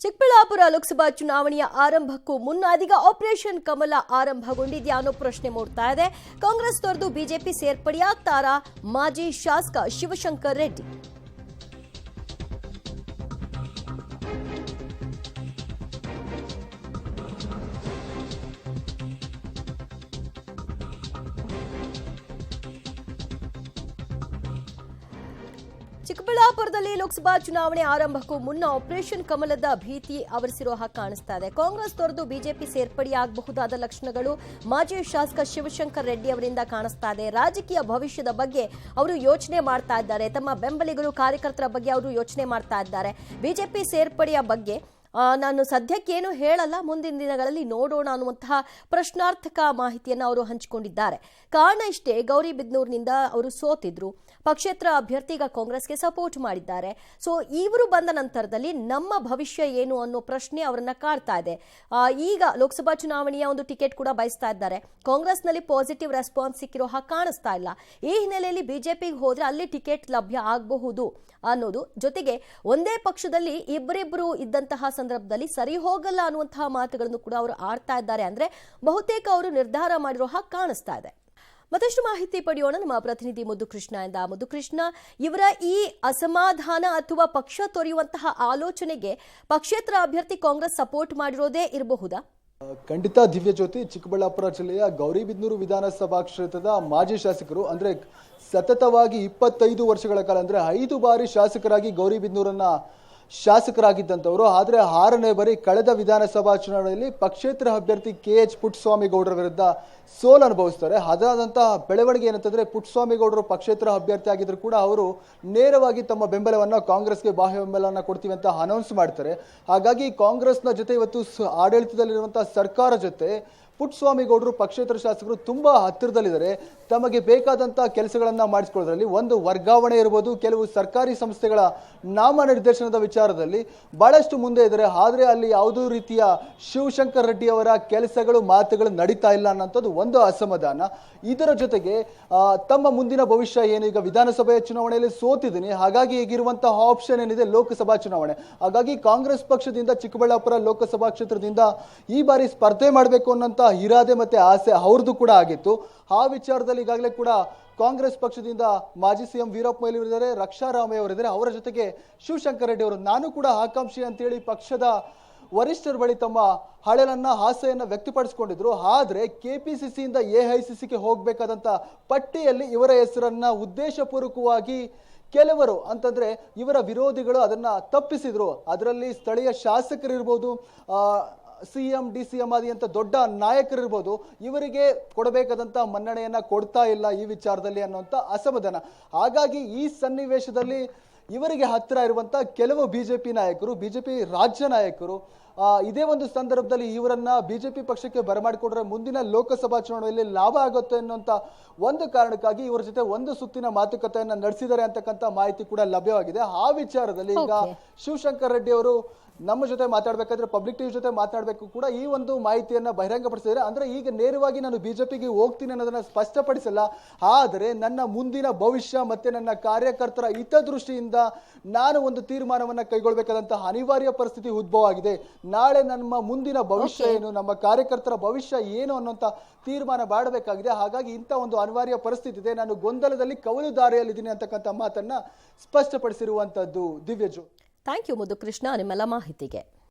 ಚಿಕ್ಕಬಳ್ಳಾಪುರ ಲೋಕಸಭಾ ಚುನಾವಣೆಯ ಆರಂಭಕ್ಕೂ ಮುನ್ನ ಇದೀಗ ಆಪರೇಷನ್ ಕಮಲ ಆರಂಭಗೊಂಡಿದೆಯಾ ಅನ್ನೋ ಪ್ರಶ್ನೆ ಮೂಡ್ತಾ ಇದೆ. ಕಾಂಗ್ರೆಸ್ ತೊರೆದು ಬಿಜೆಪಿ ಸೇರ್ಪಡೆಯಾಗ್ತಾರಾ ಮಾಜಿ ಶಾಸಕ ಶಿವಶಂಕರ್ ರೆಡ್ಡಿ? ಚಿಕ್ಕಬಳ್ಳಾಪುರದಲ್ಲಿ ಲೋಕಸಭಾ ಚುನಾವಣೆ ಆರಂಭಕ್ಕೂ ಮುನ್ನ ಆಪರೇಷನ್ ಕಮಲದ ಭೀತಿ ಆವರಿಸಿರೋ ಹಾಗೆ ಕಾಣಿಸ್ತಾ ಇದೆ. ಕಾಂಗ್ರೆಸ್ ತೊರೆದು ಬಿಜೆಪಿ ಸೇರ್ಪಡೆಯಾಗಬಹುದಾದ ಲಕ್ಷಣಗಳು ಮಾಜಿ ಶಾಸಕ ಶಿವಶಂಕರ್ ರೆಡ್ಡಿ ಅವರಿಂದ ಕಾಣಿಸ್ತಾ ಇದೆ. ರಾಜಕೀಯ ಭವಿಷ್ಯದ ಬಗ್ಗೆ ಅವರು ಯೋಚನೆ ಮಾಡ್ತಾ ಇದ್ದಾರೆ. ತಮ್ಮ ಬೆಂಬಲಿಗರು ಕಾರ್ಯಕರ್ತರ ಬಗ್ಗೆ ಅವರು ಯೋಚನೆ ಮಾಡ್ತಾ ಇದ್ದಾರೆ. ಬಿಜೆಪಿ ಸೇರ್ಪಡೆಯ ಬಗ್ಗೆ ನಾನು ಸದ್ಯಕ್ಕೇನು ಹೇಳಲ್ಲ, ಮುಂದಿನ ದಿನಗಳಲ್ಲಿ ನೋಡೋಣ ಅನ್ನುವಂತಹ ಪ್ರಶ್ನಾರ್ಥಕ ಮಾಹಿತಿಯನ್ನು ಅವರು ಹಂಚಿಕೊಂಡಿದ್ದಾರೆ. ಕಾರಣ ಇಷ್ಟೇ, ಗೌರಿಬಿದನೂರಿನಿಂದ ಅವರು ಸೋತಿದ್ರು. ಪಕ್ಷೇತರ ಅಭ್ಯರ್ಥಿ ಈಗ ಕಾಂಗ್ರೆಸ್ಗೆ ಸಪೋರ್ಟ್ ಮಾಡಿದ್ದಾರೆ. ಸೊ ಇವರು ಬಂದ ನಂತರದಲ್ಲಿ ನಮ್ಮ ಭವಿಷ್ಯ ಏನು ಅನ್ನೋ ಪ್ರಶ್ನೆ ಅವರನ್ನ ಕಾಡ್ತಾ ಇದೆ. ಈಗ ಲೋಕಸಭಾ ಚುನಾವಣೆಯ ಒಂದು ಟಿಕೆಟ್ ಕೂಡ ಬಯಸ್ತಾ ಇದ್ದಾರೆ. ಕಾಂಗ್ರೆಸ್ನಲ್ಲಿ ಪಾಸಿಟಿವ್ ರೆಸ್ಪಾನ್ಸ್ ಸಿಕ್ಕಿರೋ ಹಾಗೆ ಕಾಣಿಸ್ತಾ ಇಲ್ಲ. ಈ ಹಿನ್ನೆಲೆಯಲ್ಲಿ ಬಿಜೆಪಿಗೆ ಹೋದ್ರೆ ಅಲ್ಲಿ ಟಿಕೆಟ್ ಲಭ್ಯ ಆಗಬಹುದು ಅನ್ನೋದು, ಜೊತೆಗೆ ಒಂದೇ ಪಕ್ಷದಲ್ಲಿ ಇಬ್ಬರಿಬ್ಬರು ಇದ್ದಂತಹ ಸಂದರ್ಭದಲ್ಲಿ ಸರಿ ಹೋಗಲ್ಲ ಅನ್ನುವಂತಹ ಮಾತುಗಳನ್ನು ಕೂಡ ಅವರು ಆಡ್ತಾ ಇದ್ದಾರೆ. ಅಂದ್ರೆ ಬಹುತೇಕ ಅವರು ನಿರ್ಧಾರ ಮಾಡಿರೋ ಹಾಗೆ ಕಾಣಿಸ್ತಾ ಇದೆ. ಮತ್ತಷ್ಟು ಮಾಹಿತಿ ಪಡೆಯೋಣ ನಮ್ಮ ಪ್ರತಿನಿಧಿ ಮುದ್ದುಕೃಷ್ಣ ಇಂದ. ಮುದ್ದುಕೃಷ್ಣ, ಇವರ ಈ ಅಸಮಾಧಾನ ಅಥವಾ ಪಕ್ಷ ತೊರೆಯುವಂತಹ ಆಲೋಚನೆಗೆ ಪಕ್ಷೇತರ ಅಭ್ಯರ್ಥಿ ಕಾಂಗ್ರೆಸ್ ಸಪೋರ್ಟ್ ಮಾಡಿರೋದೇ ಇರಬಹುದಾ? ಖಂಡಿತ ದಿವ್ಯಜ್ಯೋತಿ, ಚಿಕ್ಕಬಳ್ಳಾಪುರ ಜಿಲ್ಲೆಯ ಗೌರಿಬಿದನೂರು ವಿಧಾನಸಭಾ ಕ್ಷೇತ್ರದ ಮಾಜಿ ಶಾಸಕರು, ಅಂದ್ರೆ ಸತತವಾಗಿ 25 ವರ್ಷಗಳ ಕಾಲ, ಅಂದ್ರೆ 5 ಬಾರಿ ಶಾಸಕರಾಗಿ ಗೌರಿಬಿದನೂರನ್ನ ಶಾಸಕರಾಗಿದ್ದಂಥವರು. ಆದರೆ 6ನೇ ಬಾರಿ ಕಳೆದ ವಿಧಾನಸಭಾ ಚುನಾವಣೆಯಲ್ಲಿ ಪಕ್ಷೇತರ ಅಭ್ಯರ್ಥಿ KH ಪುಟ್ಟಸ್ವಾಮಿ ಗೌಡರ ವಿರುದ್ಧ ಸೋಲು ಅನುಭವಿಸ್ತಾರೆ. ಅದಾದಂತಹ ಬೆಳವಣಿಗೆ ಏನಂತಂದ್ರೆ, ಪುಟ್ಟಸ್ವಾಮಿ ಗೌಡರು ಪಕ್ಷೇತರ ಅಭ್ಯರ್ಥಿ ಆಗಿದ್ರು ಕೂಡ ಅವರು ನೇರವಾಗಿ ತಮ್ಮ ಬೆಂಬಲವನ್ನ ಕಾಂಗ್ರೆಸ್ಗೆ ಬಾಹ್ಯ ಬೆಂಬಲವನ್ನ ಕೊಡ್ತೀವಿ ಅಂತ ಅನೌನ್ಸ್ ಮಾಡ್ತಾರೆ. ಹಾಗಾಗಿ ಕಾಂಗ್ರೆಸ್ನ ಜೊತೆ ಇವತ್ತು ಆಡಳಿತದಲ್ಲಿರುವಂತಹ ಸರ್ಕಾರ ಜೊತೆ ಪುಟ್ಟಸ್ವಾಮಿ ಗೌಡರು ಪಕ್ಷೇತರ ಶಾಸಕರು ತುಂಬಾ ಹತ್ತಿರದಲ್ಲಿದ್ದಾರೆ. ತಮಗೆ ಬೇಕಾದಂತಹ ಕೆಲಸಗಳನ್ನ ಮಾಡಿಸಿಕೊಳ್ಳೋದ್ರಲ್ಲಿ, ಒಂದು ವರ್ಗಾವಣೆ ಇರಬಹುದು, ಕೆಲವು ಸರ್ಕಾರಿ ಸಂಸ್ಥೆಗಳ ನಾಮನಿರ್ದೇಶನದ ವಿಚಾರದಲ್ಲಿ ಬಹಳಷ್ಟು ಮುಂದೆ ಇದ್ದಾರೆ. ಆದ್ರೆ ಅಲ್ಲಿ ಯಾವುದೋ ರೀತಿಯ ಶಿವಶಂಕರ್ ರೆಡ್ಡಿ ಅವರ ಕೆಲಸಗಳು ಮಾತುಗಳು ನಡೀತಾ ಇಲ್ಲ ಅನ್ನೋಂಥದ್ದು ಒಂದು ಅಸಮಾಧಾನ. ಇದರ ಜೊತೆಗೆ ತಮ್ಮ ಮುಂದಿನ ಭವಿಷ್ಯ ಏನು, ಈಗ ವಿಧಾನಸಭೆಯ ಚುನಾವಣೆಯಲ್ಲಿ ಸೋತಿದ್ದೀನಿ, ಹಾಗಾಗಿ ಈಗಿರುವಂತಹ ಆಪ್ಷನ್ ಏನಿದೆ ಲೋಕಸಭಾ ಚುನಾವಣೆ. ಹಾಗಾಗಿ ಕಾಂಗ್ರೆಸ್ ಪಕ್ಷದಿಂದ ಚಿಕ್ಕಬಳ್ಳಾಪುರ ಲೋಕಸಭಾ ಕ್ಷೇತ್ರದಿಂದ ಈ ಬಾರಿ ಸ್ಪರ್ಧೆ ಮಾಡಬೇಕು ಅನ್ನೋಂಥ ಇರಾದೆ ಮತ್ತೆ ಆಸೆ ಅವ್ರದ್ದು ಕೂಡ ಆಗಿತ್ತು. ಆ ವಿಚಾರದಲ್ಲಿ ಈಗಾಗಲೇ ಕೂಡ ಕಾಂಗ್ರೆಸ್ ಪಕ್ಷದಿಂದ ಮಾಜಿ ಸಿಎಂ ವೀರಪ್ಪ ಮೊಯ್ಲಿ ಅವರಿದ್ದಾರೆ, ರಕ್ಷಾ ರಾಮಯ್ಯ ಅವರಿದ್ದಾರೆ, ಅವರ ಜೊತೆಗೆ ಶಿವಶಂಕರ್ ರೆಡ್ಡಿ ಅವರು, ನಾನು ಕೂಡ ಆಕಾಂಕ್ಷಿ ಅಂತೇಳಿ ಪಕ್ಷದ ವರಿಷ್ಠರ ಬಳಿ ತಮ್ಮ ಹಳೆಯನ್ನ ಆಸೆಯನ್ನ ವ್ಯಕ್ತಪಡಿಸಿಕೊಂಡಿದ್ರು. ಆದ್ರೆ ಕೆಪಿಸಿಸಿಯಿಂದ AICCಗೆ ಹೋಗ್ಬೇಕಾದಂತ ಪಟ್ಟಿಯಲ್ಲಿ ಇವರ ಹೆಸರನ್ನ ಉದ್ದೇಶಪೂರ್ವಕವಾಗಿ ಕೆಲವರು, ಅಂತಂದ್ರೆ ಇವರ ವಿರೋಧಿಗಳು ಅದನ್ನ ತಪ್ಪಿಸಿದ್ರು. ಅದರಲ್ಲಿ ಸ್ಥಳೀಯ ಶಾಸಕರಿರ್ಬೋದು, CM DCM ಆದಿ ಅಂತ ದೊಡ್ಡ ನಾಯಕರಿರ್ಬೋದು, ಇವರಿಗೆ ಕೊಡಬೇಕಾದಂತ ಮನ್ನಣೆಯನ್ನ ಕೊಡ್ತಾ ಇಲ್ಲ ಈ ವಿಚಾರದಲ್ಲಿ ಅನ್ನುವಂತ ಅಸಮಾಧಾನ. ಹಾಗಾಗಿ ಈ ಸನ್ನಿವೇಶದಲ್ಲಿ ಇವರಿಗೆ ಹತ್ತಿರ ಇರುವಂತ ಕೆಲವು ಬಿಜೆಪಿ ನಾಯಕರು, ಬಿಜೆಪಿ ರಾಜ್ಯ ನಾಯಕರು ಇದೇ ಒಂದು ಸಂದರ್ಭದಲ್ಲಿ ಇವರನ್ನ ಬಿಜೆಪಿ ಪಕ್ಷಕ್ಕೆ ಬರಮಾಡಿಕೊಂಡ್ರೆ ಮುಂದಿನ ಲೋಕಸಭಾ ಚುನಾವಣೆಯಲ್ಲಿ ಲಾಭ ಆಗುತ್ತೆ ಅನ್ನುವಂತ ಒಂದು ಕಾರಣಕ್ಕಾಗಿ ಇವರ ಜೊತೆ ಒಂದು ಸುತ್ತಿನ ಮಾತುಕತೆಯನ್ನ ನಡೆಸಿದ್ದಾರೆ ಅಂತಕ್ಕಂಥ ಮಾಹಿತಿ ಕೂಡ ಲಭ್ಯವಾಗಿದೆ. ಆ ವಿಚಾರದಲ್ಲಿ ಈಗ ಶಿವಶಂಕರ್ ರೆಡ್ಡಿ ಅವರು ನಮ್ಮ ಜೊತೆ ಮಾತಾಡ್ಬೇಕಾದ್ರೆ, ಪಬ್ಲಿಕ್ ಟಿವಿ ಜೊತೆ ಮಾತನಾಡಬೇಕು ಕೂಡ ಈ ಒಂದು ಮಾಹಿತಿಯನ್ನ ಬಹಿರಂಗಪಡಿಸಿದ್ದಾರೆ. ಅಂದ್ರೆ ಈಗ ನೇರವಾಗಿ ನಾನು ಬಿಜೆಪಿಗೆ ಹೋಗ್ತೀನಿ ಅನ್ನೋದನ್ನ ಸ್ಪಷ್ಟಪಡಿಸಲ್ಲ, ಆದರೆ ನನ್ನ ಮುಂದಿನ ಭವಿಷ್ಯ ಮತ್ತೆ ನನ್ನ ಕಾರ್ಯಕರ್ತರ ಹಿತದೃಷ್ಟಿಯಿಂದ ನಾನು ಒಂದು ತೀರ್ಮಾನವನ್ನ ಕೈಗೊಳ್ಳಬೇಕಾದಂತಹ ಅನಿವಾರ್ಯ ಪರಿಸ್ಥಿತಿ ಉದ್ಭವ ಆಗಿದೆ. ನಾಳೆ ನಮ್ಮ ಮುಂದಿನ ಭವಿಷ್ಯ ಏನು, ನಮ್ಮ ಕಾರ್ಯಕರ್ತರ ಭವಿಷ್ಯ ಏನು ಅನ್ನೋಂತ ತೀರ್ಮಾನ ಮಾಡಬೇಕಾಗಿದೆ. ಹಾಗಾಗಿ ಇಂಥ ಒಂದು ಅನಿವಾರ್ಯ ಪರಿಸ್ಥಿತಿ ಇದೆ, ನಾನು ಗೊಂದಲದಲ್ಲಿ ಕವಲು ದಾರಿಯಲ್ಲಿದ್ದೀನಿ ಅಂತಕ್ಕಂಥ ಮಾತನ್ನ ಸ್ಪಷ್ಟಪಡಿಸಿರುವಂತದ್ದು. ದಿವ್ಯಜು, ಥ್ಯಾಂಕ್ ಯು ಮುದ್ದುಕೃಷ್ಣ ನಿಮ್ಮೆಲ್ಲ ಮಾಹಿತಿಗೆ.